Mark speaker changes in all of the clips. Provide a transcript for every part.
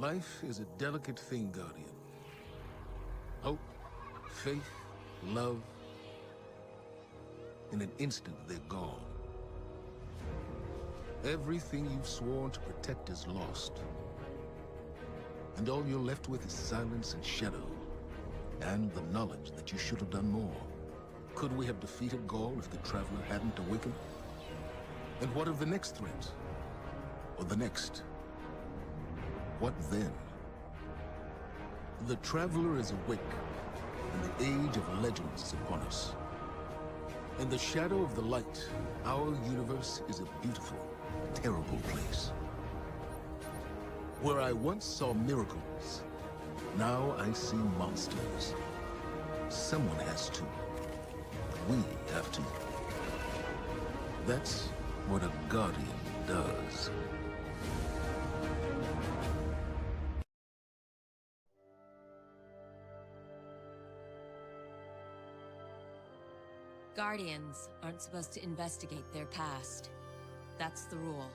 Speaker 1: Life is a delicate thing, Guardian. Hope, faith, love. In an instant, they're gone. Everything you've sworn to protect is lost. And all you're left with is silence and shadow. And the knowledge that you should have done more. Could we have defeated Gaul if the Traveler hadn't awakened? And what of the next threat? Or the next? What then? The Traveler is awake, and the age of legends is upon us. In the shadow of the light, our universe is a beautiful, terrible place. Where I once saw miracles, now I see monsters. Someone has to. We have to. That's what a Guardian does.
Speaker 2: Guardians aren't supposed to investigate their past. That's the rule.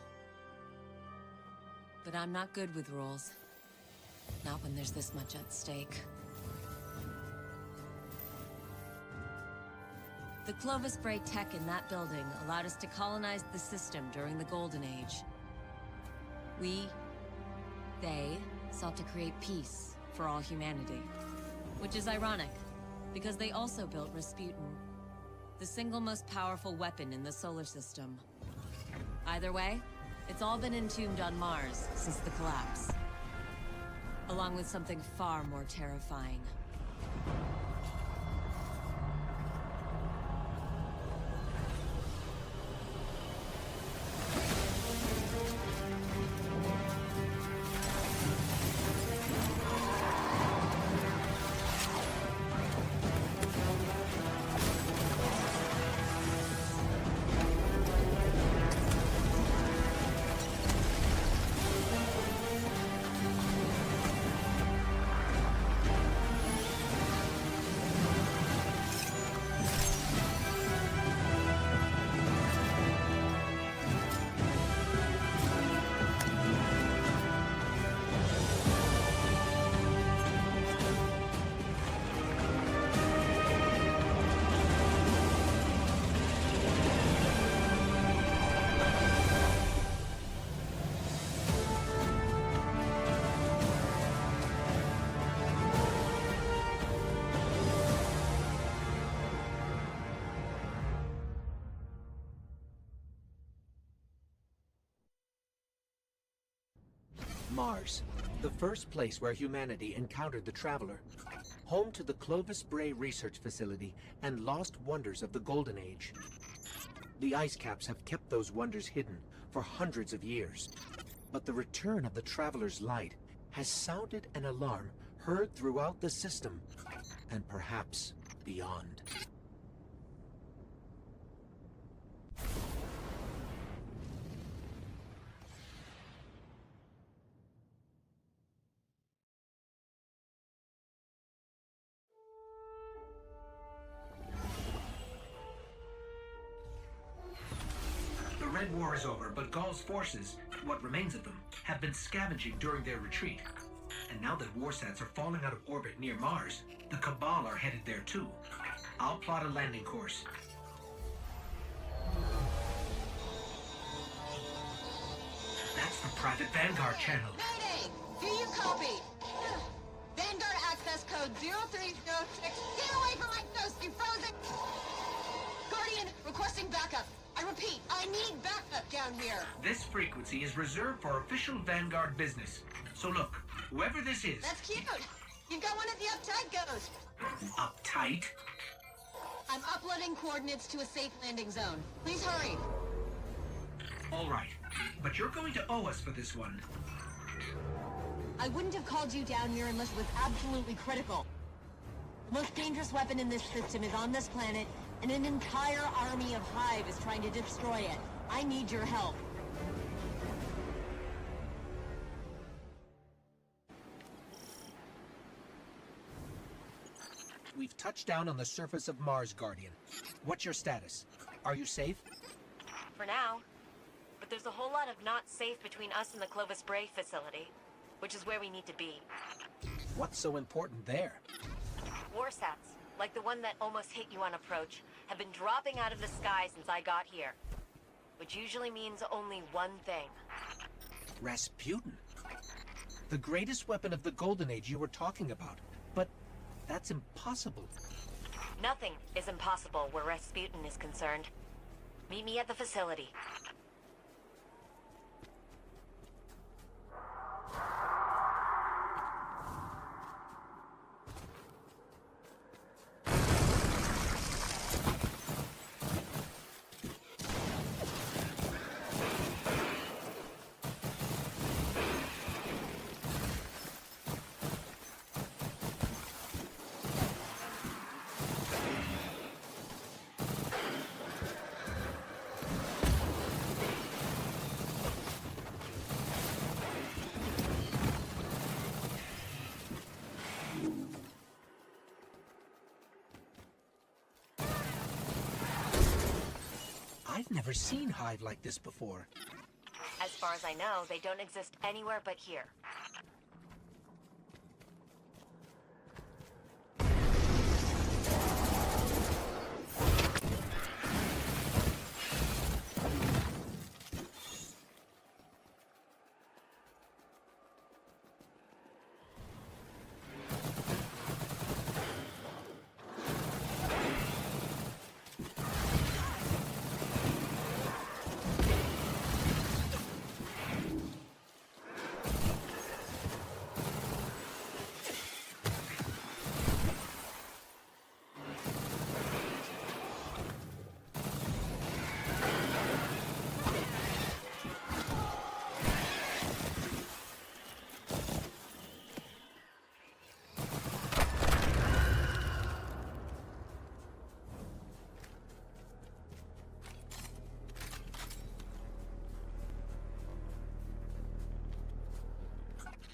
Speaker 2: But I'm not good with rules. Not when there's this much at stake. The Clovis Bray tech in that building allowed us to colonize the system during the Golden Age. They sought to create peace for all humanity. Which is ironic, because they also built Rasputin, the single most powerful weapon in the solar system. Either way, it's all been entombed on Mars since the collapse. Along with something far more terrifying.
Speaker 3: Mars, the first place where humanity encountered the Traveler. Home to the Clovis Bray research facility and lost wonders of the Golden Age. The ice caps have kept those wonders hidden for hundreds of years. But the return of the Traveler's light has sounded an alarm heard throughout the system, and perhaps beyond.
Speaker 4: The Red War is over, but Gaul's forces, what remains of them, have been scavenging during their retreat. And now that warsats are falling out of orbit near Mars, the Cabal are headed there too. I'll plot a landing course. That's the private Vanguard channel.
Speaker 5: Mayday! Do you copy? Vanguard access code 0306. Get away from my ghost, you frozen! Guardian, requesting backup. I repeat, I need backup down here.
Speaker 4: This frequency is reserved for official Vanguard business. So look, whoever this is...
Speaker 5: That's cute. You've got one of the uptight ghosts.
Speaker 4: Uptight?
Speaker 5: I'm uploading coordinates to a safe landing zone. Please hurry.
Speaker 4: All right, but you're going to owe us for this one.
Speaker 5: I wouldn't have called you down here unless it was absolutely critical. The most dangerous weapon in this system is on this planet, and an entire army of Hive is trying to destroy it. I need your help.
Speaker 3: We've touched down on the surface of Mars, Guardian. What's your status? Are you safe?
Speaker 2: For now. But there's a whole lot of not safe between us and the Clovis Bray facility. which is where we need to be.
Speaker 3: What's so important there?
Speaker 2: Warsats, like the one that almost hit you on approach, have been dropping out of the sky since I got here. Which usually means only one thing.
Speaker 3: Rasputin? The greatest weapon of the Golden Age you were talking about. But that's impossible.
Speaker 2: Nothing is impossible where Rasputin is concerned. Meet me at the facility.
Speaker 3: I've never seen Hive like this before.
Speaker 2: As far as I know, they don't exist anywhere but here.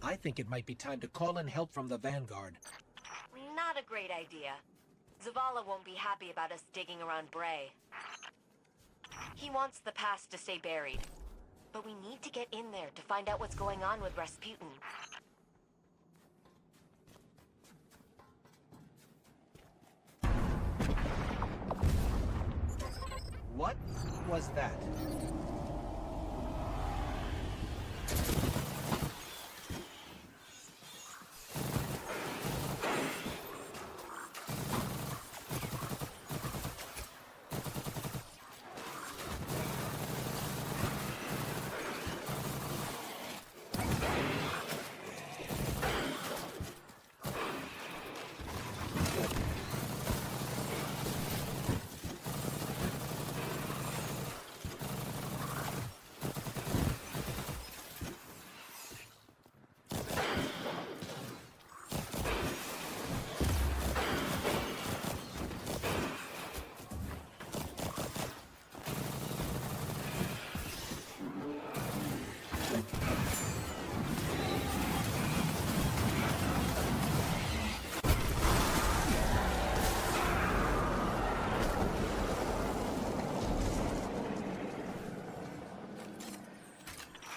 Speaker 3: I think it might be time to call in help from the Vanguard.
Speaker 2: Not a great idea. Zavala won't be happy about us digging around Bray. He wants the past to stay buried. But we need to get in there to find out what's going on with Rasputin.
Speaker 3: What was that?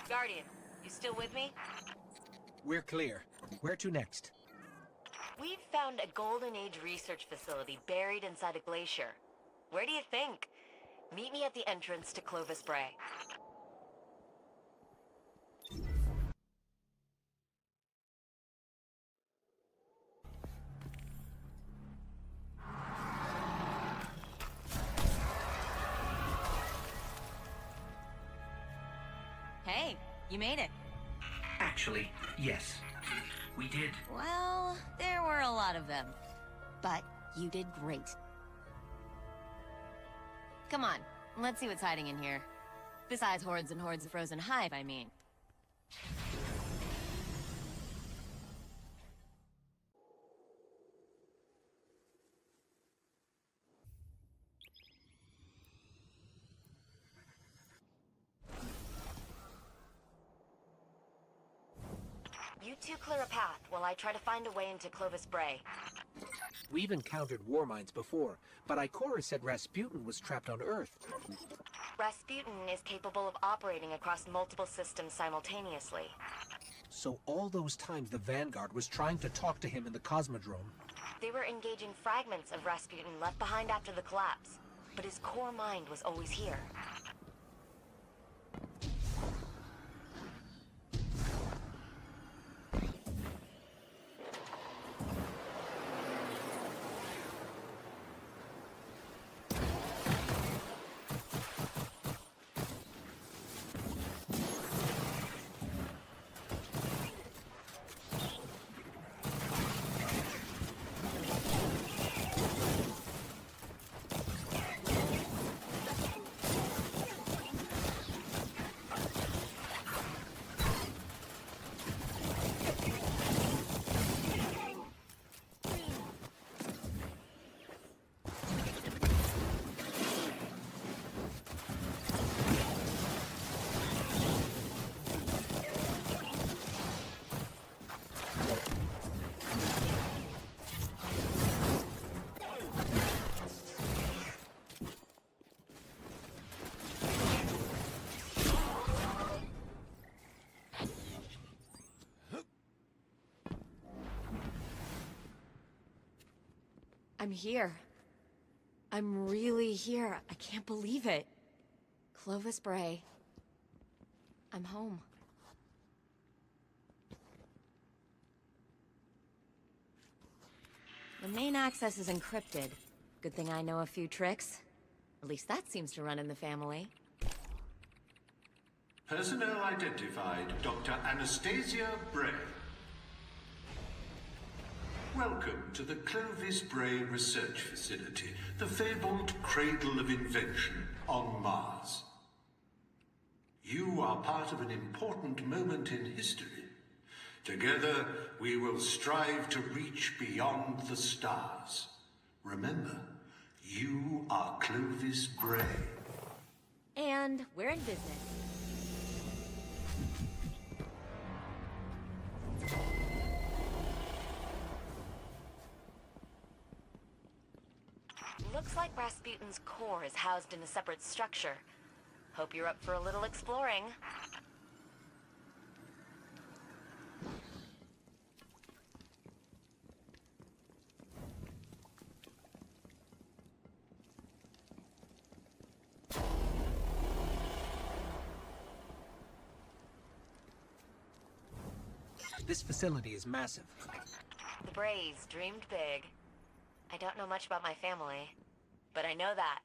Speaker 2: Guardian, you still with me?
Speaker 3: We're clear. Where to next?
Speaker 2: We've found a Golden Age research facility buried inside a glacier. Where do you think? Meet me at the entrance to Clovis Bray. Hey, you made it.
Speaker 4: Actually, yes. We did.
Speaker 2: Well, there were a lot of them. But you did great. Come on, let's see what's hiding in here. Besides hordes and hordes of frozen Hive, I mean. You two clear a path while I try to find a way into Clovis Bray.
Speaker 3: We've encountered Warminds before, but Ikora said Rasputin was trapped on Earth.
Speaker 6: Rasputin is capable of operating across multiple systems simultaneously.
Speaker 3: So all those times the Vanguard was trying to talk to him in the Cosmodrome.
Speaker 6: They were engaging fragments of Rasputin left behind after the collapse, but his core mind was always here.
Speaker 2: I'm here. I'm really here. I can't believe it. Clovis Bray. I'm home. The main access is encrypted. Good thing I know a few tricks. At least that seems to run in the family.
Speaker 7: Personnel identified, Dr. Anastasia Bray. Welcome to the Clovis Bray Research Facility, the fabled cradle of invention on Mars. You are part of an important moment in history. Together, we will strive to reach beyond the stars. Remember, you are Clovis Bray.
Speaker 2: And we're in business.
Speaker 6: Looks like Rasputin's core is housed in a separate structure. Hope you're up for a little exploring.
Speaker 3: This facility is massive.
Speaker 6: The Brays dreamed big. I don't know much about my family, but I know that.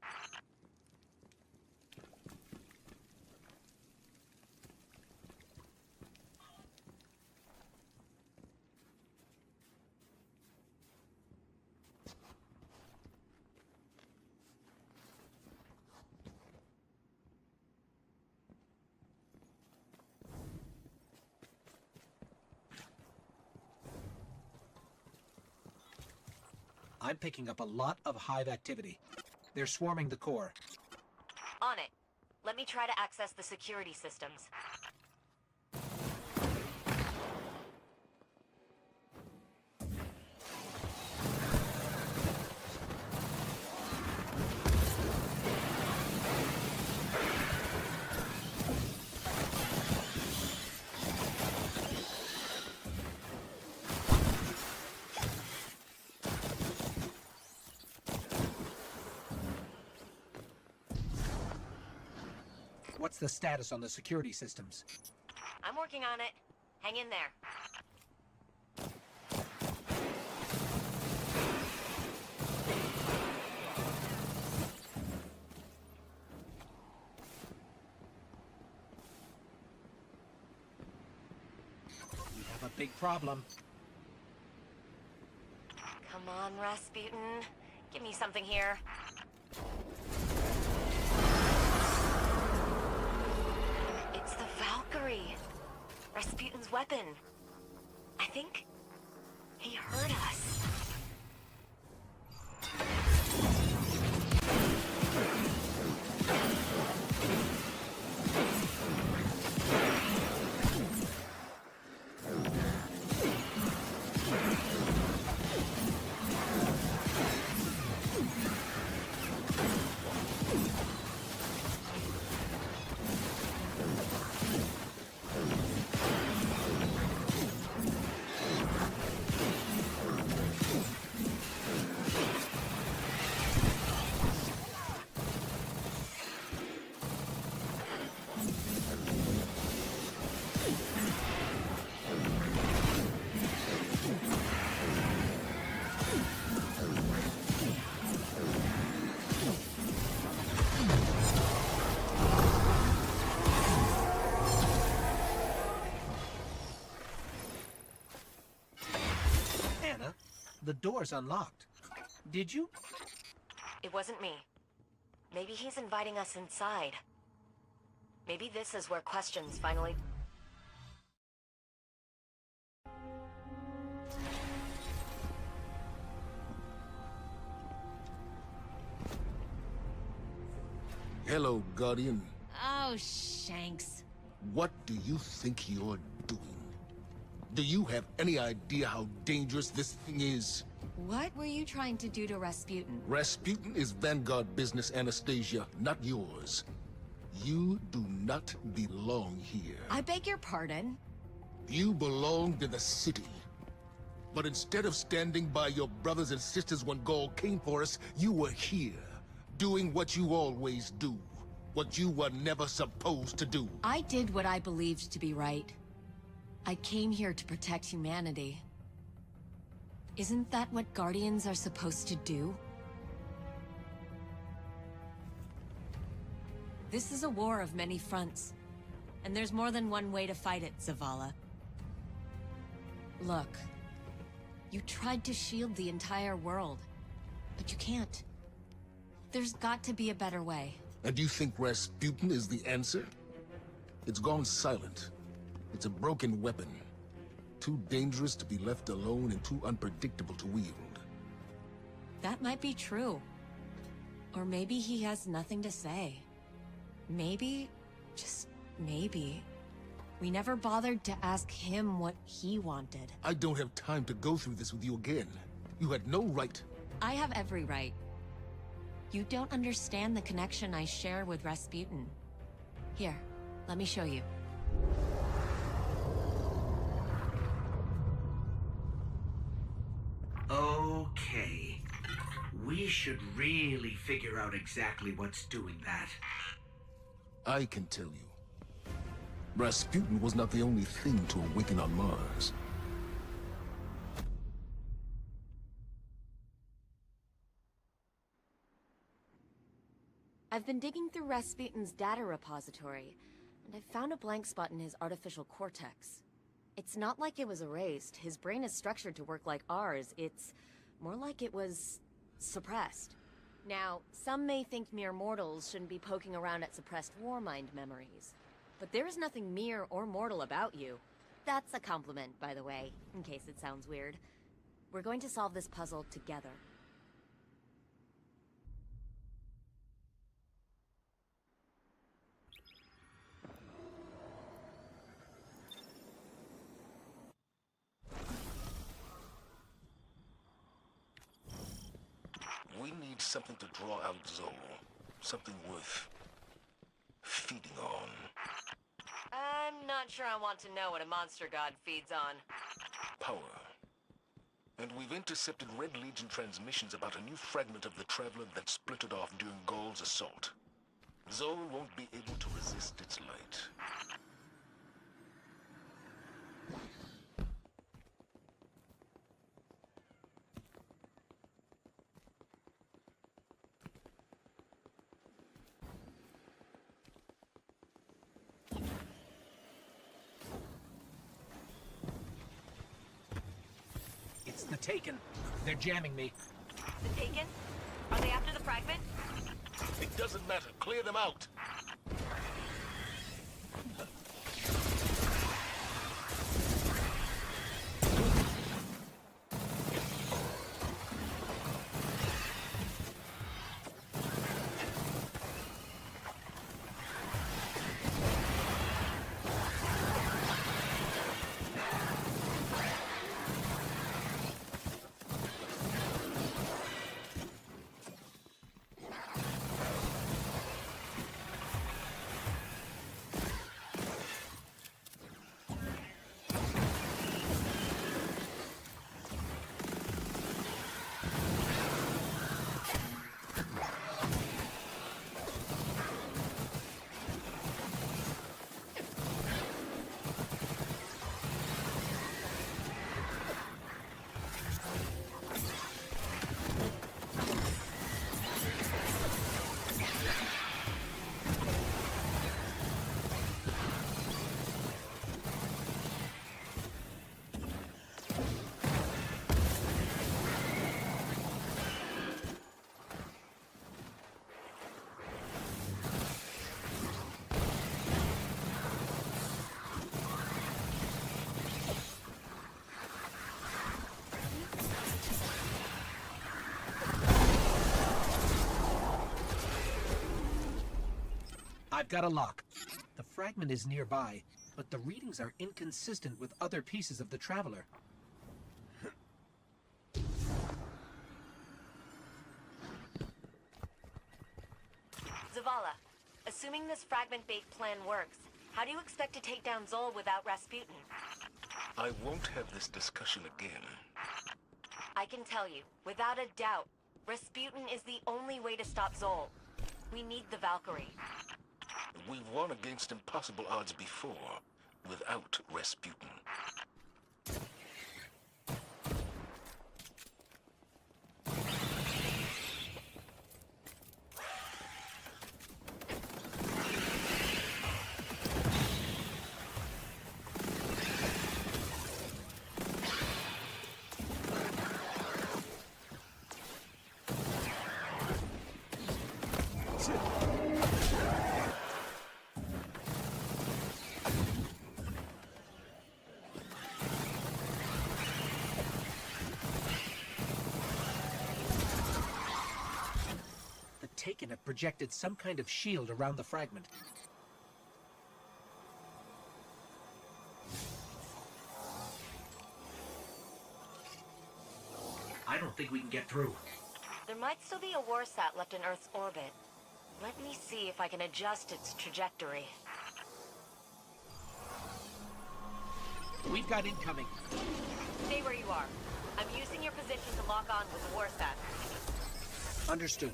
Speaker 3: I'm picking up a lot of Hive activity. They're swarming the core.
Speaker 6: On it. Let me try to access the security systems.
Speaker 3: What's the status on the security systems?
Speaker 6: I'm working on it. Hang in there.
Speaker 3: We have a big problem.
Speaker 6: Come on, Rasputin. Give me something here. It's the Valkyrie. Rasputin's weapon. I think he heard us.
Speaker 3: The door's unlocked. Did you?
Speaker 6: It wasn't me. Maybe he's inviting us inside. Maybe this is where questions finally...
Speaker 1: Hello, Guardian.
Speaker 2: Oh, Shanks.
Speaker 1: What do you think you're doing? Do you have any idea how dangerous this thing is?
Speaker 2: What were you trying to do to Rasputin?
Speaker 1: Rasputin is Vanguard business, Anastasia, not yours. You do not belong here.
Speaker 2: I beg your pardon?
Speaker 1: You belonged in the city. But instead of standing by your brothers and sisters when Gaul came for us, you were here, doing what you always do. What you were never supposed to do.
Speaker 2: I did what I believed to be right. I came here to protect humanity. Isn't that what Guardians are supposed to do? This is a war of many fronts, and there's more than one way to fight it, Zavala. Look, you tried to shield the entire world, but you can't. There's got to be a better way.
Speaker 1: And you think Rasputin is the answer? It's gone silent. It's a broken weapon. Too dangerous to be left alone and too unpredictable to wield.
Speaker 2: That might be true. Or maybe he has nothing to say. Maybe, just maybe, we never bothered to ask him what he wanted.
Speaker 1: I don't have time to go through this with you again. You had no right.
Speaker 2: I have every right. You don't understand the connection I share with Rasputin. Here, let me show you.
Speaker 4: Okay. We should really figure out exactly what's doing that.
Speaker 1: I can tell you. Rasputin was not the only thing to awaken on Mars.
Speaker 2: I've been digging through Rasputin's data repository, and I found a blank spot in his artificial cortex. It's not like it was erased. His brain is structured to work like ours. It's more like it was suppressed. Now, some may think mere mortals shouldn't be poking around at suppressed Warmind memories. But there is nothing mere or mortal about you. That's a compliment, by the way, in case it sounds weird. We're going to solve this puzzle together.
Speaker 1: We need something to draw out Zol. Something worth feeding on.
Speaker 6: I'm not sure I want to know what a monster god feeds on.
Speaker 1: Power. And we've intercepted Red Legion transmissions about a new fragment of the Traveler that splintered off during Gaul's assault. Zol won't be able to resist its light.
Speaker 3: It's the Taken. They're jamming me.
Speaker 6: The Taken? Are they after the fragment?
Speaker 1: It doesn't matter. Clear them out.
Speaker 3: I've got a lock. The fragment is nearby, but the readings are inconsistent with other pieces of the Traveler.
Speaker 6: Zavala, assuming this fragment-based plan works, how do you expect to take down Zol without Rasputin?
Speaker 1: I won't have this discussion again.
Speaker 6: I can tell you, without a doubt, Rasputin is the only way to stop Zol. We need the Valkyrie.
Speaker 1: We've won against impossible odds before, without Rasputin.
Speaker 3: Taken have projected some kind of shield around the fragment.
Speaker 4: I don't think we can get through.
Speaker 6: There might still be a warsat left in Earth's orbit. Let me see if I can adjust its trajectory.
Speaker 3: We've got incoming.
Speaker 6: Stay where you are. I'm using your position to lock on with the warsat.
Speaker 3: Understood.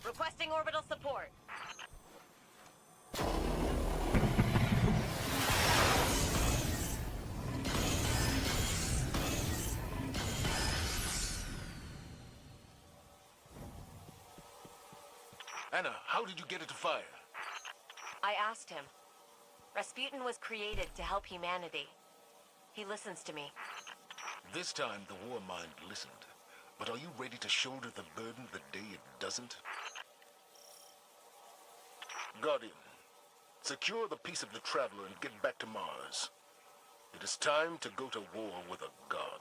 Speaker 6: Requesting orbital support.
Speaker 1: Anna, how did you get it to fire?
Speaker 6: I asked him. Rasputin was created to help humanity. He listens to me.
Speaker 1: This time, the Warmind listened. But are you ready to shoulder the burden the day it doesn't? Guardian, secure the piece of the Traveler and get back to Mars. It is time to go to war with a god.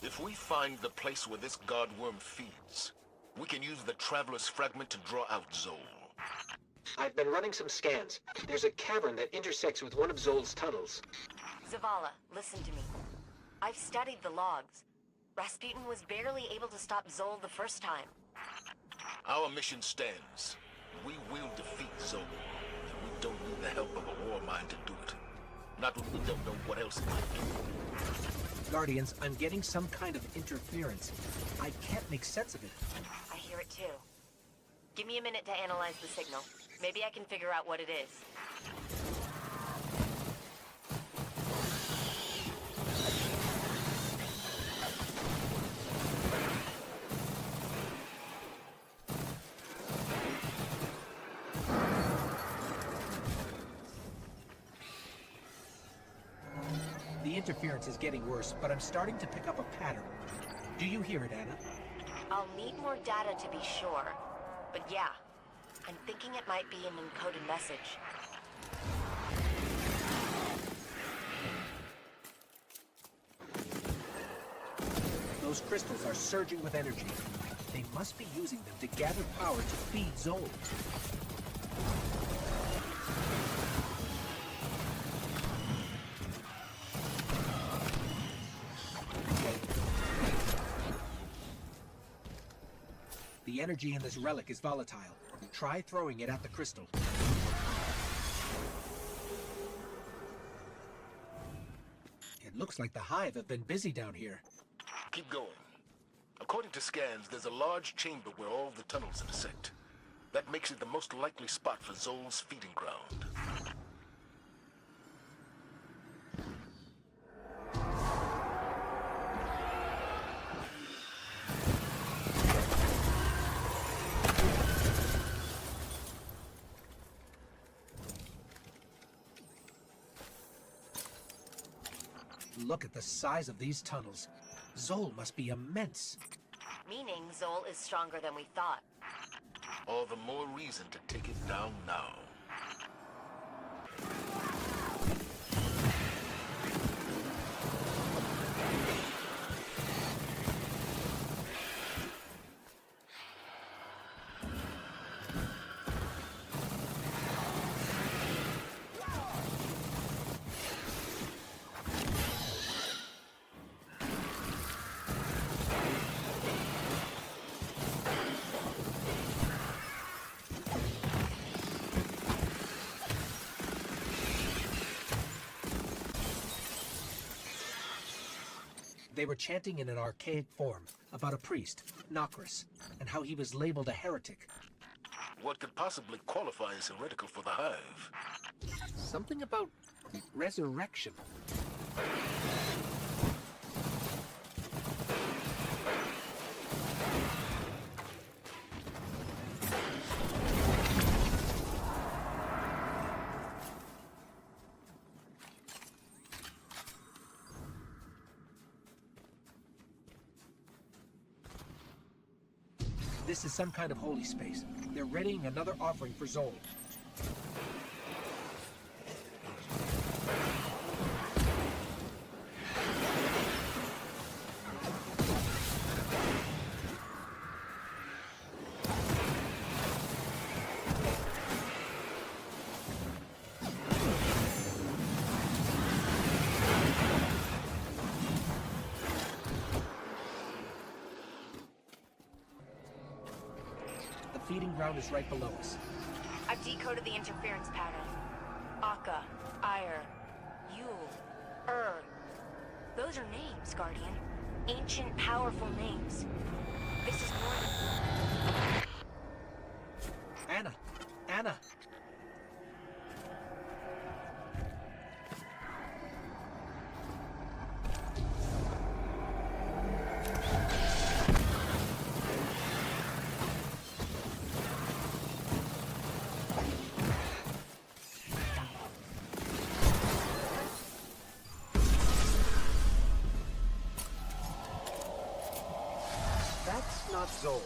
Speaker 1: If we find the place where this god worm feeds, we can use the Traveler's fragment to draw out Zol.
Speaker 3: I've been running some scans. There's a cavern that intersects with one of Zol's tunnels.
Speaker 6: Zavala, listen to me. I've studied the logs. Rasputin was barely able to stop Zol the first time.
Speaker 1: Our mission stands. We will defeat Zol, and we don't need the help of a Warmind to do it. Not when we don't know what else it might do.
Speaker 3: Guardians, I'm getting some kind of interference. I can't make sense of it.
Speaker 6: I hear it too. Give me a minute to analyze the signal. Maybe I can figure out what it is.
Speaker 3: The interference is getting worse, but I'm starting to pick up a pattern. Do you hear it, Anna?
Speaker 6: I'll need more data to be sure. But yeah, and thinking it might be an encoded message.
Speaker 3: Those crystals are surging with energy. They must be using them to gather power to feed Zol. The energy in this relic is volatile. Try throwing it at the crystal. It looks like the Hive have been busy down here.
Speaker 1: Keep going. According to scans, there's a large chamber where all the tunnels intersect. That makes it the most likely spot for Zol's feeding ground.
Speaker 3: Look at the size of these tunnels. Zol must be immense.
Speaker 6: Meaning Zol is stronger than we thought.
Speaker 1: All the more reason to take it down now.
Speaker 3: They were chanting in an archaic form about a priest, Nokris, and how he was labeled a heretic.
Speaker 1: What could possibly qualify as heretical for the Hive?
Speaker 3: Something about resurrection. This is some kind of holy space. They're readying another offering for Zol. The feeding ground is right below us.
Speaker 6: I've decoded the interference pattern. Akka, Ire, Yule, Those are names, Guardian. Ancient, powerful names. This is more than...
Speaker 3: Anna! Anna! That's not Zol.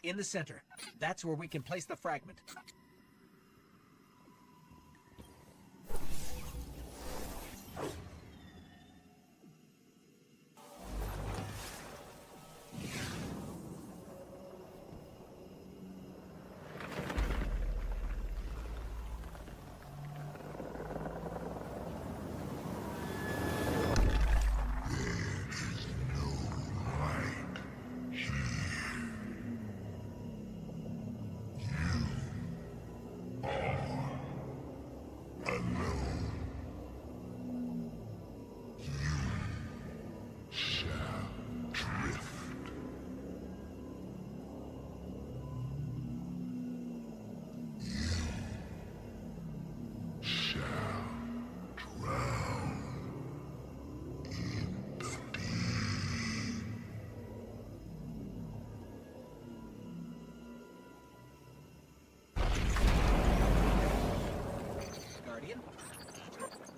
Speaker 3: in the center. That's where we can place the fragment.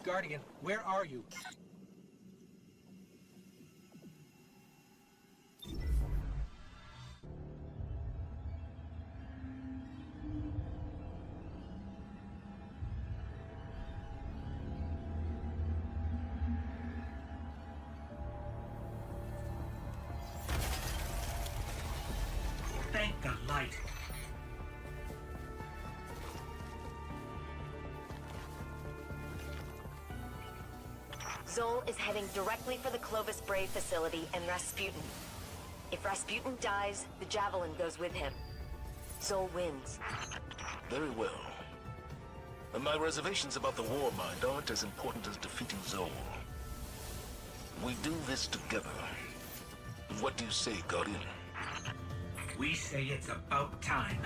Speaker 3: Guardian, where are you?
Speaker 4: Thank the light.
Speaker 6: Zol is heading directly for the Clovis Bray facility and Rasputin. If Rasputin dies, the Javelin goes with him. Zol wins.
Speaker 1: Very well. And my reservations about the Warmind aren't as important as defeating Zol. We do this together. What do you say, Guardian?
Speaker 4: We say it's about time.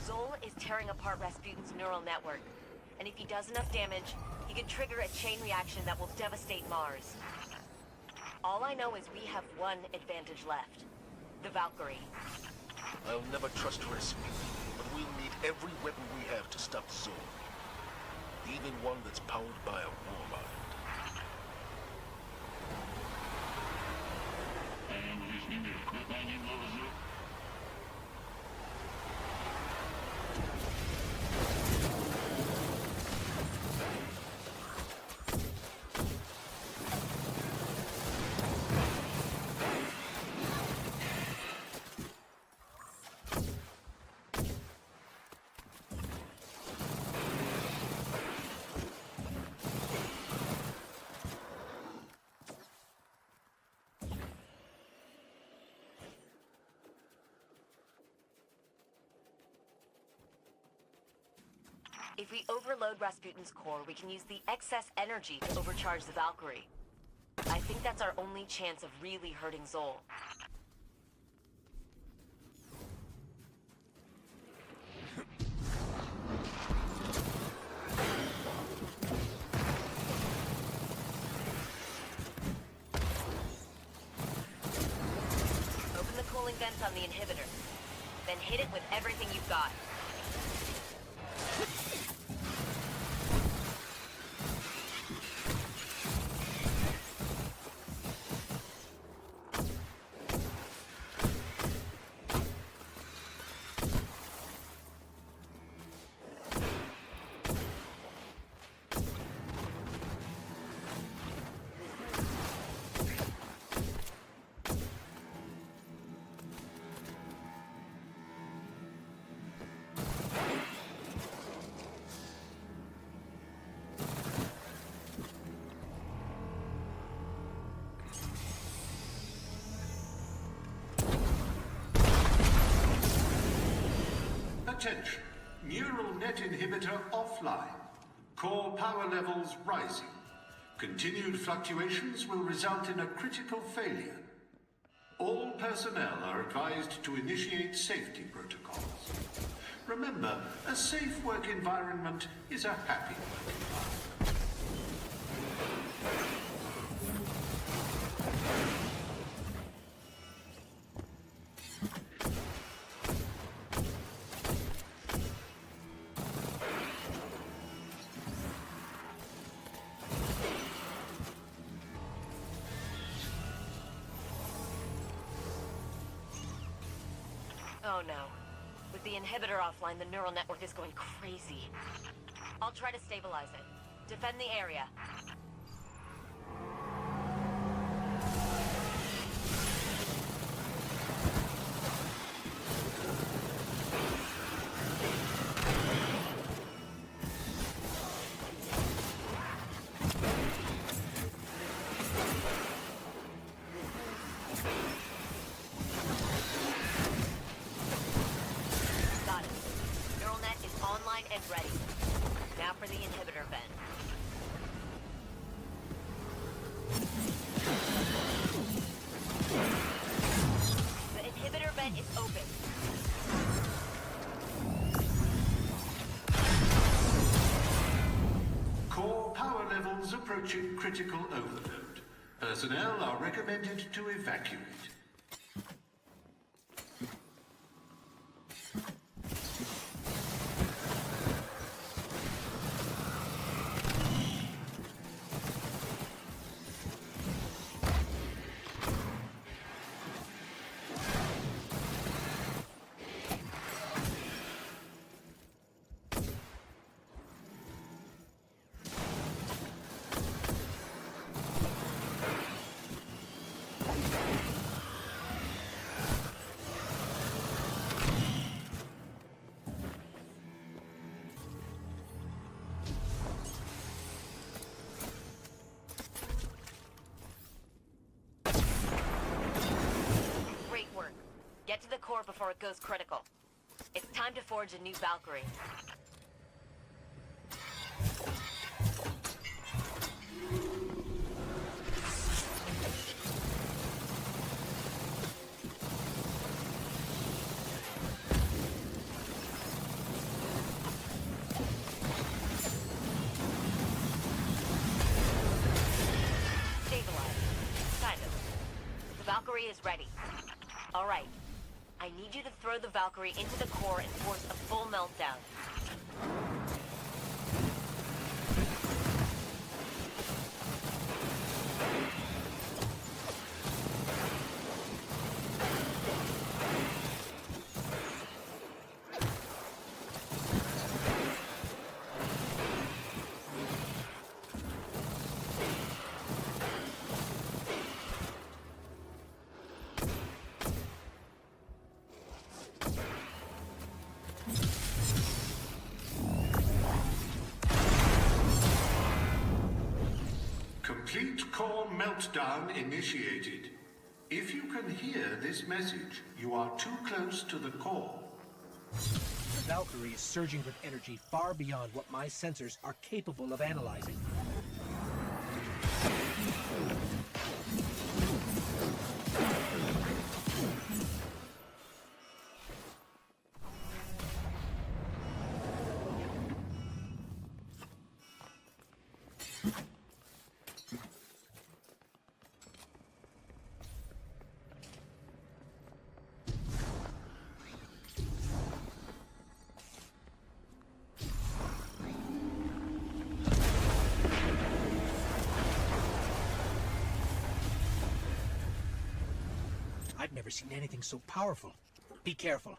Speaker 6: Zol is tearing apart Rasputin's neural network. And if he does enough damage, he could trigger a chain reaction that will devastate Mars. All I know is we have one advantage left. The Valkyrie.
Speaker 1: I'll never trust Rasputin, but we'll need every weapon we have to stop Zol. Even one that's powered by a Warmind.
Speaker 6: If we overload Rasputin's core, we can use the excess energy to overcharge the Valkyrie. I think that's our only chance of really hurting Zol. Open the cooling vents on the inhibitor. Then hit it with everything you've got.
Speaker 7: Attention. Neural net inhibitor offline. Core power levels rising. Continued fluctuations will result in a critical failure. All personnel are advised to initiate safety protocols. Remember, a safe work environment is a happy work environment.
Speaker 6: Oh no. With the inhibitor offline, the neural network is going crazy. I'll try to stabilize it. Defend the area. Got it. Neural net is online and ready. Now for the inhibitor vent. The inhibitor vent is open.
Speaker 7: Core power levels approaching critical overload. Personnel are recommended to evacuate.
Speaker 6: Great work. Get to the core before it goes critical. It's time to forge a new Valkyrie. Stabilize. Kind of. The Valkyrie is ready. All right. I need you to throw the Valkyrie into the core and force a full meltdown.
Speaker 7: Complete core meltdown initiated. If you can hear this message, you are too close to the core.
Speaker 3: The Valkyrie is surging with energy far beyond what my sensors are capable of analyzing. I've never seen anything so powerful. Be careful.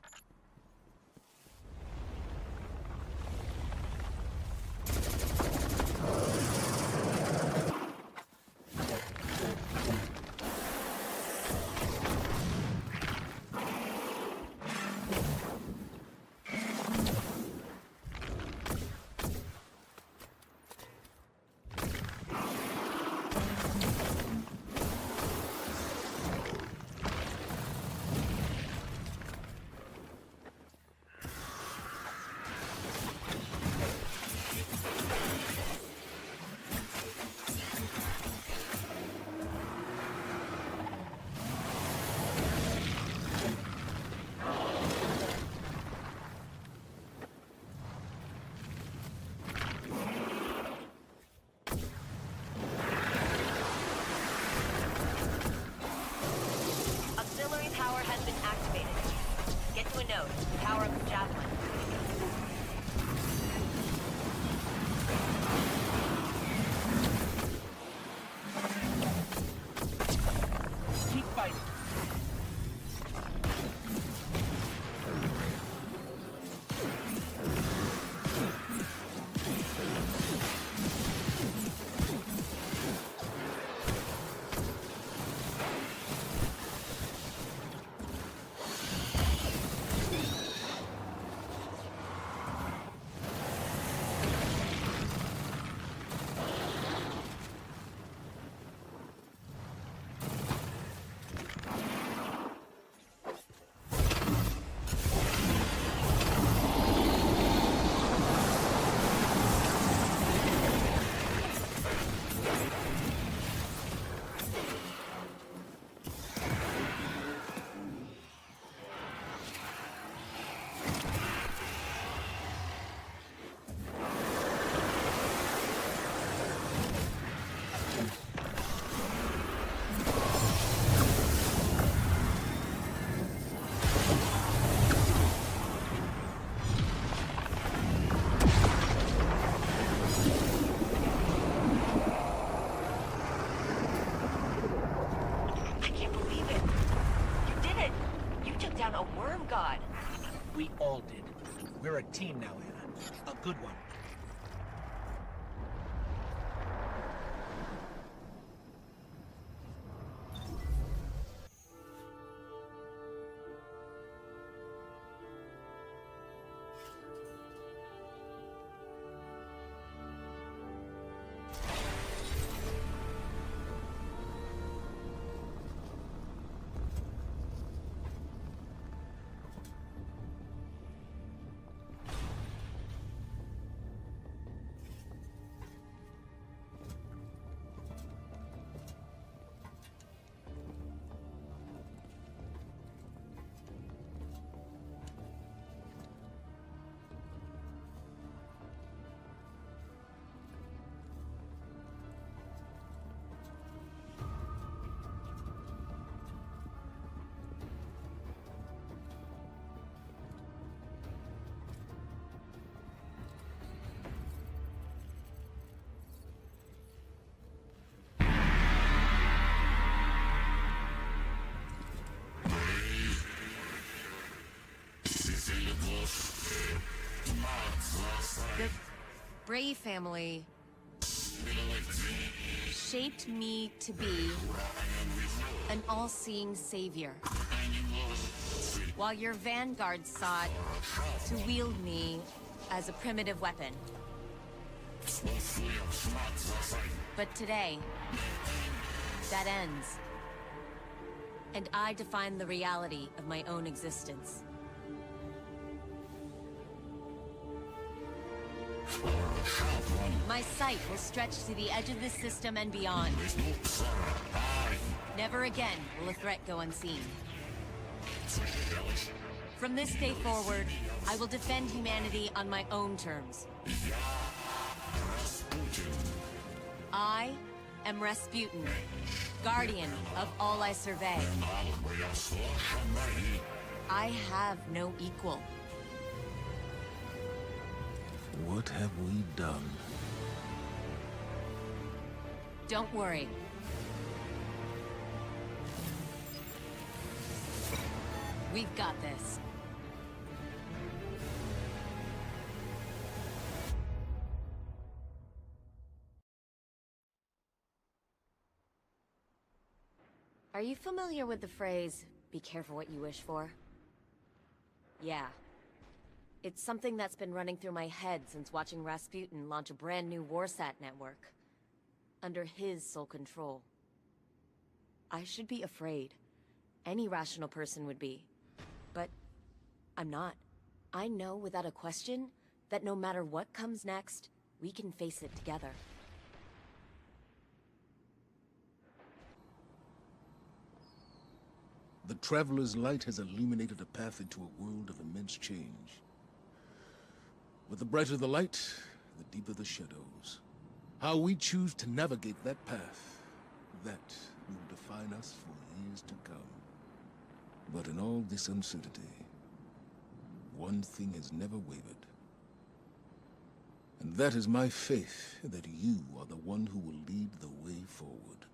Speaker 3: We're a team now, Anna. A good one.
Speaker 2: The Bray family shaped me to be an all-seeing savior, while your vanguard sought to wield me as a primitive weapon. But today, that ends, and I define the reality of my own existence. My sight will stretch to the edge of this system and beyond. Never again will a threat go unseen. From this day forward, I will defend humanity on my own terms. I am Rasputin, guardian of all I survey. I have no equal.
Speaker 1: What have we done?
Speaker 2: Don't worry. We've got this. Are you familiar with the phrase, "Be careful what you wish for"? Yeah. It's something that's been running through my head since watching Rasputin launch a brand new Warsat network. Under his sole control. I should be afraid. Any rational person would be. But I'm not. I know without a question that no matter what comes next, we can face it together.
Speaker 1: The Traveler's light has illuminated a path into a world of immense change. But the brighter the light, the deeper the shadows. How we choose to navigate that path, that will define us for years to come. But in all this uncertainty, one thing has never wavered. And that is my faith that you are the one who will lead the way forward.